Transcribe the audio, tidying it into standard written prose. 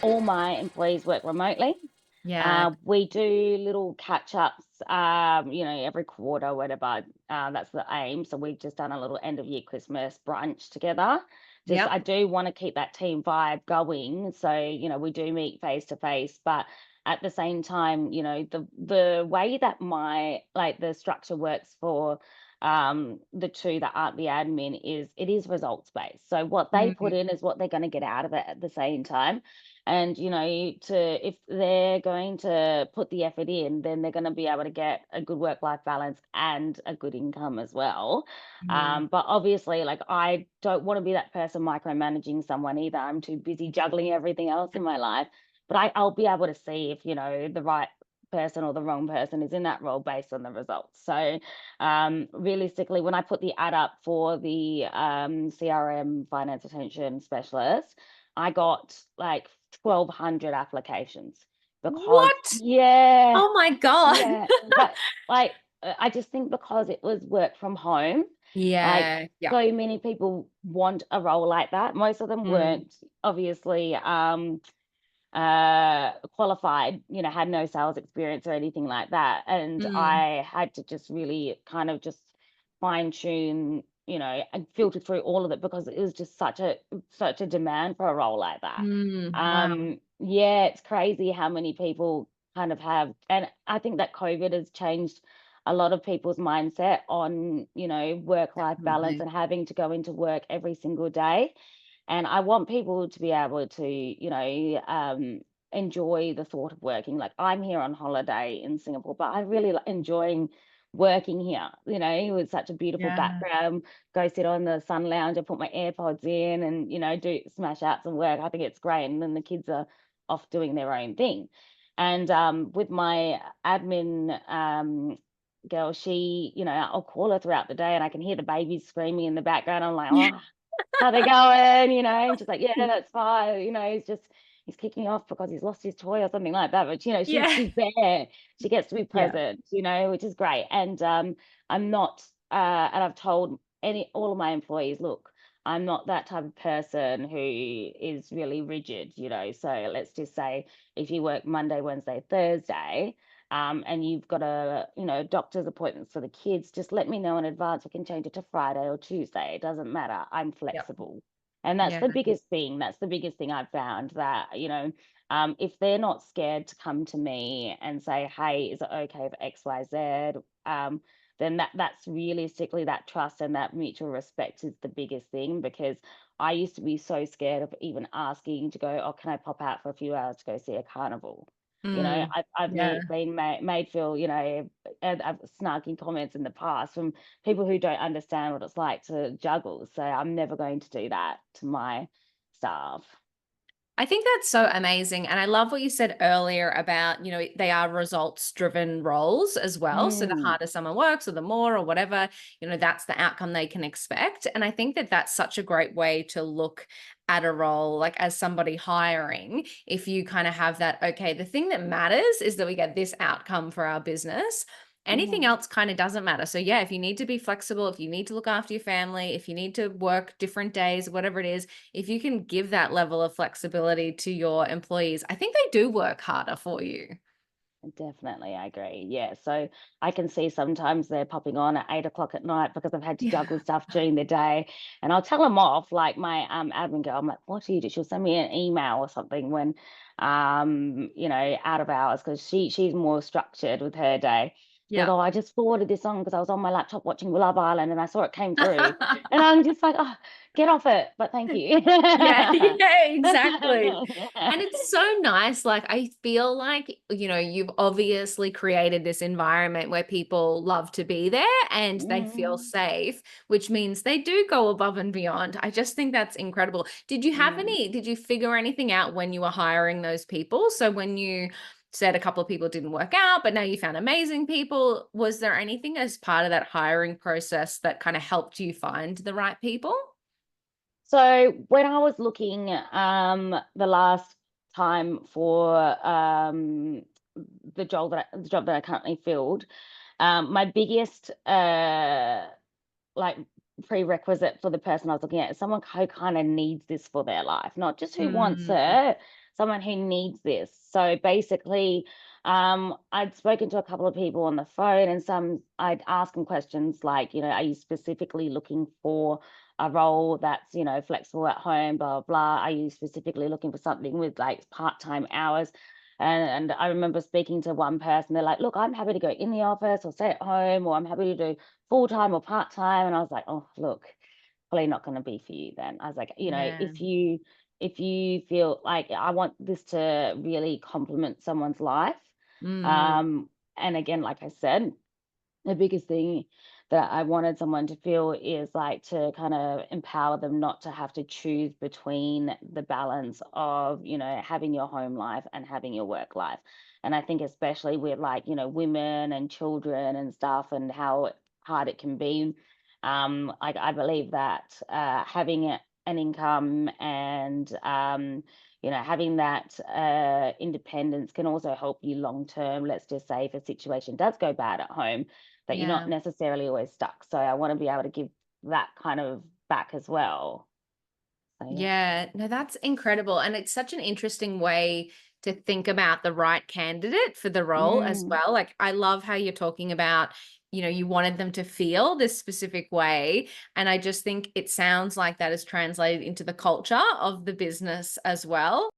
all my employees work remotely. Yeah. We do little catch-ups, every quarter, whatever. That's the aim. So we've just done a little end of year Christmas brunch together. Just Yep. I do want to keep that team vibe going. So, we do meet face to face, but at the same time, the way that the structure works for the two that aren't the admin is it is results based. So what they put Mm, in is what they're going to get out of it at the same time. And if they're going to put the effort in, then they're going to be able to get a good work life balance and a good income as well. mm. But obviously, like, I don't want to be that person micromanaging someone either. I'm too busy juggling everything else in my life. But I'll be able to see if the right person or the wrong person is in that role based on the results. So realistically, when I put the ad up for the CRM finance attention specialist, I got like 1,200 applications because, What? yeah, Oh my God. yeah, but like, I just think because it was work from home, like, Yeah. Yeah. so many people want a role like that. Most of them Mm, weren't obviously qualified, had no sales experience or anything like that. And mm. I had to just really kind of just fine tune, and filter through all of it because it was just such a demand for a role like that. Wow. Yeah, it's crazy how many people kind of have, and I think that COVID has changed a lot of people's mindset on, work-life balance Definitely. and having to go into work every single day. And I want people to be able to, enjoy the thought of working. Like, I'm here on holiday in Singapore, but I really enjoying working here. With such a beautiful Yeah. background, go sit on the sun lounge and put my AirPods in and, do smash out some work. I think it's great. And then the kids are off doing their own thing. And with my admin girl, she, I'll call her throughout the day and I can hear the babies screaming in the background. I'm like, oh, how they going? And she's like, yeah, that's fine. He's kicking off because he's lost his toy or something like that. But she's Yeah. she's there. She gets to be Yeah. present, which is great. And I'm not and I've told any all of my employees, look, I'm not that type of person who is really rigid. So let's just say if you work Monday, Wednesday, Thursday, and you've got doctor's appointments for the kids, just let me know in advance. We can change it to Friday or Tuesday. It doesn't matter. I'm Yep. flexible. And that's Yeah. the biggest thing. That's the biggest thing I've found that, if they're not scared to come to me and say, hey, is it okay for XYZ? Then that's realistically that trust and that mutual respect is the biggest thing because I used to be so scared of even asking to go, oh, can I pop out for a few hours to go see a carnival? Mm. I've Yeah. been made feel, and I've snarky comments in the past from people who don't understand what it's like to juggle. So I'm never going to do that to my staff. I think that's so amazing. And I love what you said earlier about, they are results driven roles as well. So the Mm, harder someone works or the more or whatever, that's the outcome they can expect. And I think that that's such a great way to look at a role, like as somebody hiring, if you kind of have that, okay, the thing that matters is that we get this outcome for our business. Anything mhm. else kind of doesn't matter. So, yeah, if you need to be flexible, if you need to look after your family, if you need to work different days, whatever it is, if you can give that level of flexibility to your employees, I think they do work harder for you. Definitely, I agree. Yeah. So I can see sometimes they're popping on at 8 o'clock at night because I've had to Yeah. juggle stuff during the day. And I'll tell them off, like my admin girl, I'm like, what do you do? She'll send me an email or something when out of hours because she's more structured with her day. She goes, Yeah. oh, I just forwarded this on because I was on my laptop watching Love Island and I saw it came through. And I'm just like, oh, get off it, but thank you. Yeah, yeah, exactly. And it's so nice. Like, I feel like, you've obviously created this environment where people love to be there and they feel Mm, safe, which means they do go above and beyond. I just think that's incredible. mm. Did you figure anything out when you were hiring those people? So when you said a couple of people didn't work out, but now you found amazing people, was there anything as part of that hiring process that kind of helped you find the right people? So when I was looking the last time for the job that I currently filled, my biggest like prerequisite for the person I was looking at is someone who kind of needs this for their life, not just who wants Mm, it, someone who needs this. So basically, I'd spoken to a couple of people on the phone, and some I'd ask them questions like, are you specifically looking for a role that's, flexible at home, blah, blah. Are you specifically looking for something with like part-time hours? And I remember speaking to one person, they're like, look, I'm happy to go in the office or stay at home, or I'm happy to do full-time or part-time. And I was like, oh, look, probably not going to be for you then. I was like, Yeah. if you feel like I want this to really complement someone's life, Mm. and again, like I said, the biggest thing that I wanted someone to feel is like to kind of empower them not to have to choose between the balance of, having your home life and having your work life. And I think especially with like, women and children and stuff and how hard it can be. I believe that having an income and having that independence can also help you long term. Let's just say if a situation does go bad at home, that you're not Yeah. necessarily always stuck. So I want to be able to give that kind of back as well. So yeah. Yeah, no, that's incredible. And it's such an interesting way to think about the right candidate for the role as Mm, well. Like, I love how you're talking about, you wanted them to feel this specific way. And I just think it sounds like that is translated into the culture of the business as well.